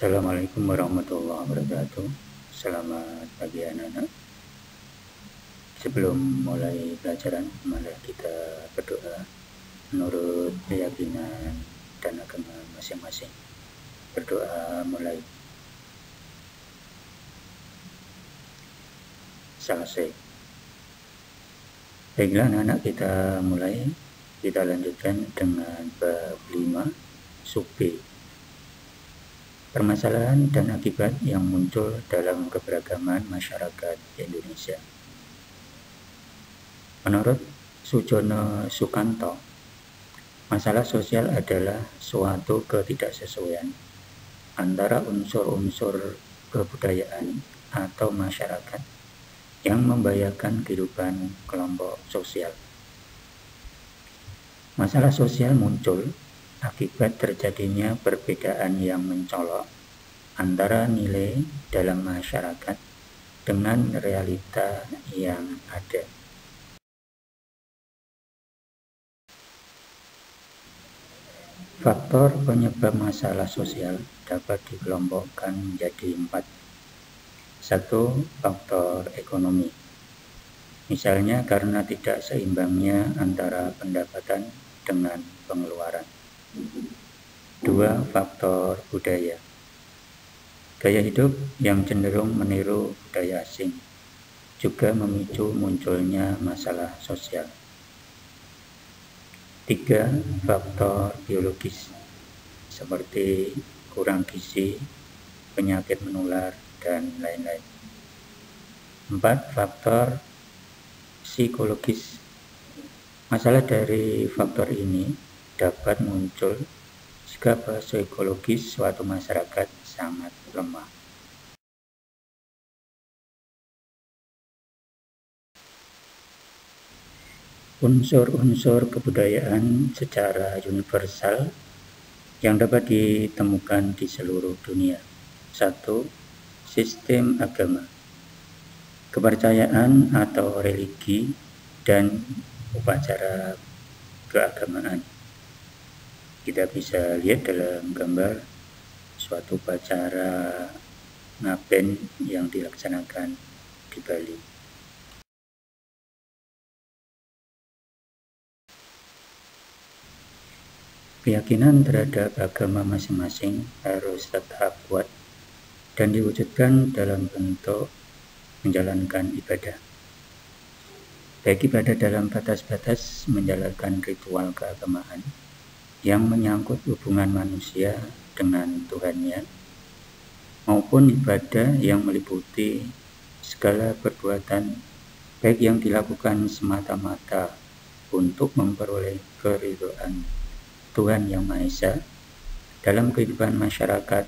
Assalamualaikum warahmatullahi wabarakatuh. Selamat pagi anak-anak. Sebelum mulai pelajaran, mari kita berdoa menurut keyakinan dan agama masing-masing. Berdoa mulai. Selesai. Baiklah anak-anak, kita mulai. Kita lanjutkan dengan bab 5 sub B. Permasalahan dan akibat yang muncul dalam keberagaman masyarakat Indonesia. Menurut Sujono Sukanto, masalah sosial adalah suatu ketidaksesuaian antara unsur-unsur kebudayaan atau masyarakat yang membahayakan kehidupan kelompok sosial. Masalah sosial muncul akibat terjadinya perbedaan yang mencolok antara nilai dalam masyarakat dengan realita yang ada. Faktor penyebab masalah sosial dapat dikelompokkan menjadi 4. 1. Faktor ekonomi. Misalnya karena tidak seimbangnya antara pendapatan dengan pengeluaran. 2. Faktor budaya. Gaya hidup yang cenderung meniru budaya asing juga memicu munculnya masalah sosial. 3. Faktor biologis seperti kurang gizi, penyakit menular, dan lain-lain. 4. Faktor psikologis. Masalah dari faktor ini dapat muncul jika psikologis suatu masyarakat sangat lemah. Unsur-unsur kebudayaan secara universal yang dapat ditemukan di seluruh dunia. 1. Sistem agama. Kepercayaan atau religi dan upacara keagamaan. Kita bisa lihat dalam gambar suatu upacara ngaben yang dilaksanakan di Bali. Keyakinan terhadap agama masing-masing harus tetap kuat dan diwujudkan dalam bentuk menjalankan ibadah. Baik ibadah dalam batas-batas menjalankan ritual keagamaan yang menyangkut hubungan manusia dengan Tuhannya, maupun ibadah yang meliputi segala perbuatan baik yang dilakukan semata-mata untuk memperoleh keridhaan Tuhan Yang Maha Esa dalam kehidupan masyarakat,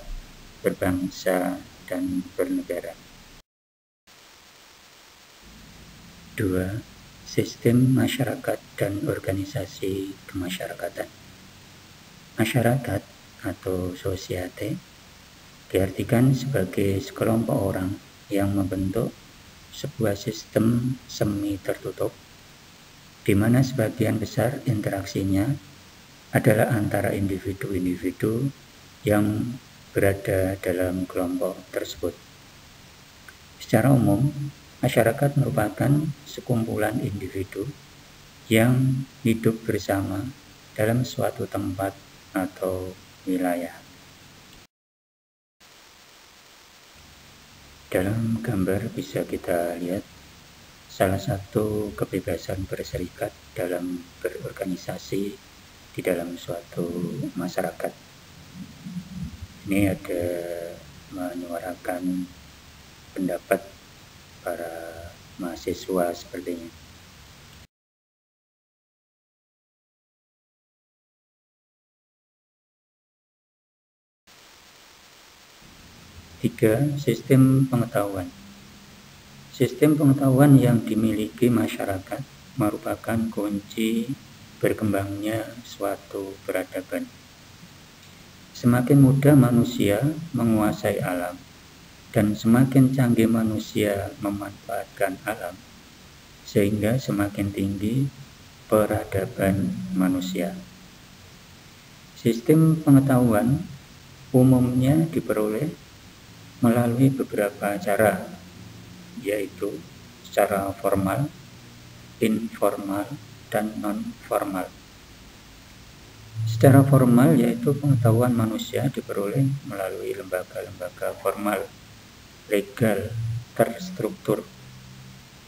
berbangsa, dan bernegara. 2. Sistem masyarakat dan organisasi kemasyarakatan. Masyarakat atau sosiete diartikan sebagai sekelompok orang yang membentuk sebuah sistem semi tertutup di mana sebagian besar interaksinya adalah antara individu-individu yang berada dalam kelompok tersebut. Secara umum, masyarakat merupakan sekumpulan individu yang hidup bersama dalam suatu tempat atau wilayah. Dalam gambar bisa kita lihat salah satu kebebasan berserikat dalam berorganisasi di dalam suatu masyarakat. Ini ada menyuarakan pendapat para mahasiswa sepertinya. 3. Sistem pengetahuan. Sistem pengetahuan yang dimiliki masyarakat merupakan kunci berkembangnya suatu peradaban. Semakin mudah manusia menguasai alam dan semakin canggih manusia memanfaatkan alam, sehingga semakin tinggi peradaban manusia. Sistem pengetahuan umumnya diperoleh melalui beberapa cara, yaitu secara formal, informal, dan non-formal. Secara formal yaitu pengetahuan manusia diperoleh melalui lembaga-lembaga formal, legal, terstruktur,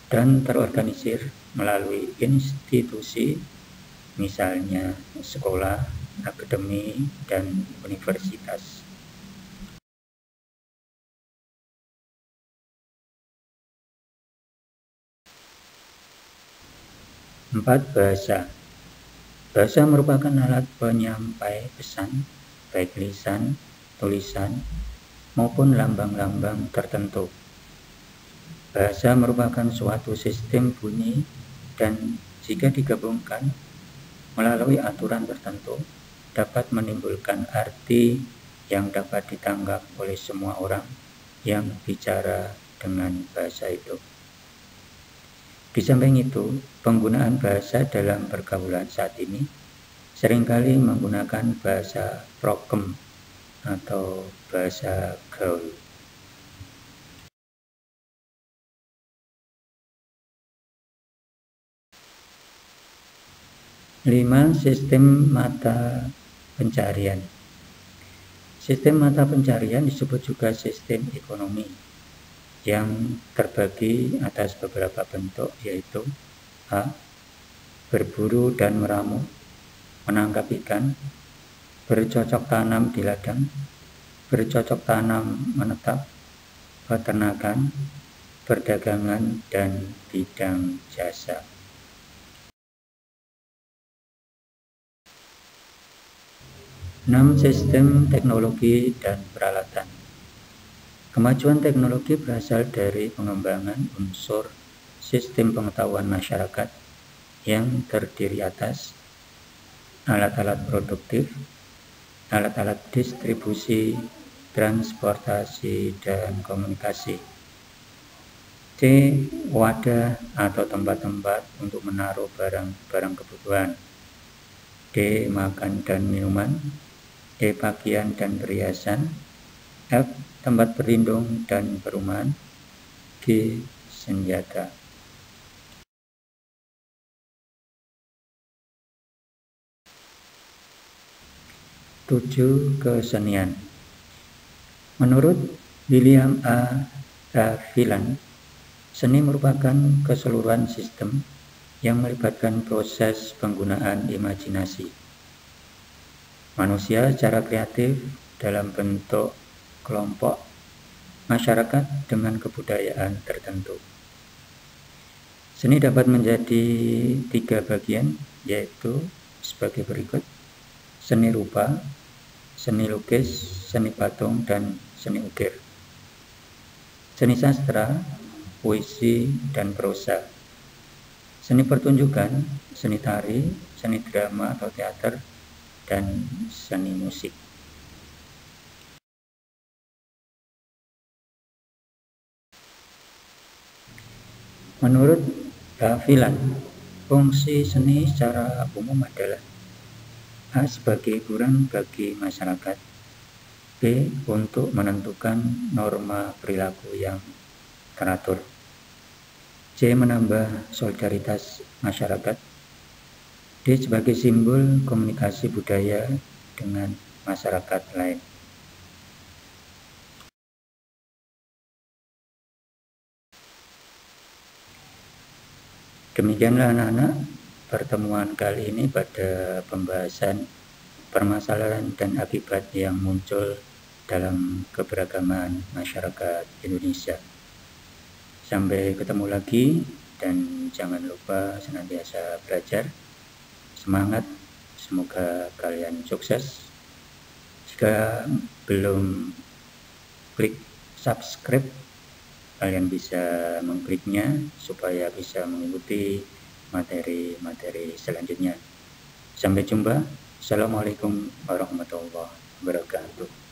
dan terorganisir melalui institusi, misalnya sekolah, akademi, dan universitas. Empat, bahasa. Bahasa merupakan alat penyampai pesan, baik lisan, tulisan, maupun lambang-lambang tertentu. Bahasa merupakan suatu sistem bunyi dan jika digabungkan melalui aturan tertentu dapat menimbulkan arti yang dapat ditangkap oleh semua orang yang bicara dengan bahasa itu. Di samping itu, penggunaan bahasa dalam pergaulan saat ini seringkali menggunakan bahasa prokem atau bahasa gaul. 5. Sistem mata pencarian. Sistem mata pencarian disebut juga sistem ekonomi yang terbagi atas beberapa bentuk, yaitu A. Berburu dan meramu, menangkap ikan, bercocok tanam di ladang, bercocok tanam menetap, peternakan, perdagangan, dan bidang jasa. 6. Sistem teknologi dan peralatan. Kemajuan teknologi berasal dari pengembangan unsur sistem pengetahuan masyarakat yang terdiri atas alat-alat produktif, alat-alat distribusi, transportasi, dan komunikasi. C. Wadah atau tempat-tempat untuk menaruh barang-barang kebutuhan. D. Makan dan minuman. E. Pakaian dan perhiasan. F. Tempat berlindung dan perumahan. G. Senjata. 7. Kesenian. Menurut William A. Raviland, seni merupakan keseluruhan sistem yang melibatkan proses penggunaan imajinasi manusia secara kreatif dalam bentuk kelompok masyarakat dengan kebudayaan tertentu. Seni dapat menjadi 3 bagian, yaitu sebagai berikut: seni rupa, seni lukis, seni patung, dan seni ukir. Seni sastra, puisi, dan prosa. Seni pertunjukan, seni tari, seni drama atau teater, dan seni musik. Menurut Raviland, fungsi seni secara umum adalah A. Sebagai hiburan bagi masyarakat, B. Untuk menentukan norma perilaku yang teratur, C. Menambah solidaritas masyarakat, D. Sebagai simbol komunikasi budaya dengan masyarakat lain. Demikianlah anak-anak pertemuan kali ini pada pembahasan permasalahan dan akibat yang muncul dalam keberagaman masyarakat Indonesia. Sampai ketemu lagi dan jangan lupa senantiasa belajar. Semangat, semoga kalian sukses. Jika belum klik subscribe, kalian bisa mengkliknya supaya bisa mengikuti materi-materi selanjutnya. Sampai jumpa. Assalamualaikum warahmatullahi wabarakatuh.